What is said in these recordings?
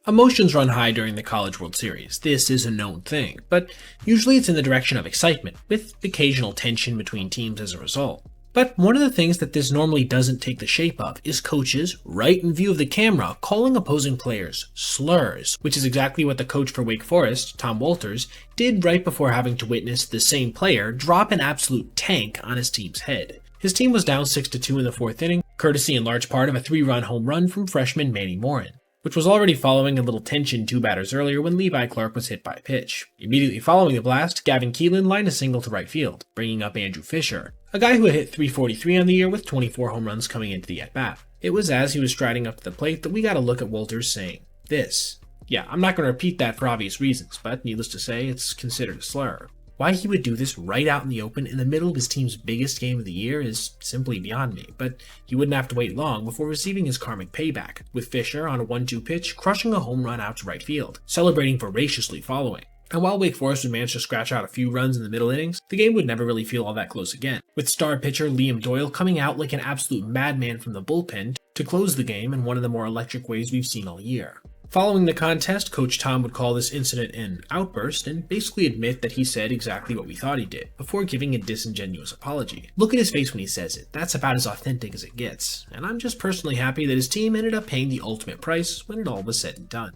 Emotions run high during the College World Series. This is a known thing, but usually it's in the direction of excitement, with occasional tension between teams as a result. But one of the things that this normally doesn't take the shape of is coaches, right in view of the camera, calling opposing players slurs, which is exactly what the coach for Wake Forest, Tom Walters, did right before having to witness the same player drop an absolute tank on his team's head. His team was down 6-2 in the fourth inning, courtesy in large part of a 3-run home run from freshman Manny Morin, which was already following a little tension 2 batters earlier when Levi Clark was hit by a pitch. Immediately following the blast, Gavin Keelan lined a single to right field, bringing up Andrew Fisher, a guy who had hit .343 on the year with 24 home runs coming into the at-bat. It was as he was striding up to the plate that we got a look at Walters saying this. Yeah, I'm not going to repeat that for obvious reasons, but needless to say, it's considered a slur. Why he would do this right out in the open in the middle of his team's biggest game of the year is simply beyond me, but he wouldn't have to wait long before receiving his karmic payback, with Fisher on a 1-2 pitch crushing a home run out to right field, celebrating voraciously following. And while Wake Forest would manage to scratch out a few runs in the middle innings, the game would never really feel all that close again, with star pitcher Liam Doyle coming out like an absolute madman from the bullpen to close the game in one of the more electric ways we've seen all year. Following the contest, Coach Tom would call this incident an outburst and basically admit that he said exactly what we thought he did, before giving a disingenuous apology. Look at his face when he says it, that's about as authentic as it gets, and I'm just personally happy that his team ended up paying the ultimate price when it all was said and done.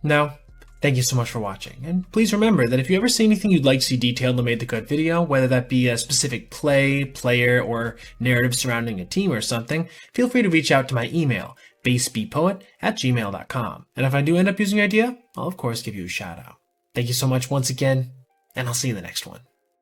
Now, thank you so much for watching, and please remember that if you ever see anything you'd like to see detailed in the Made the Cut video, whether that be a specific play, player, or narrative surrounding a team or something, feel free to reach out to my email, basebpoet@gmail.com. And if I do end up using your idea, I'll of course give you a shout out. Thank you so much once again, and I'll see you in the next one.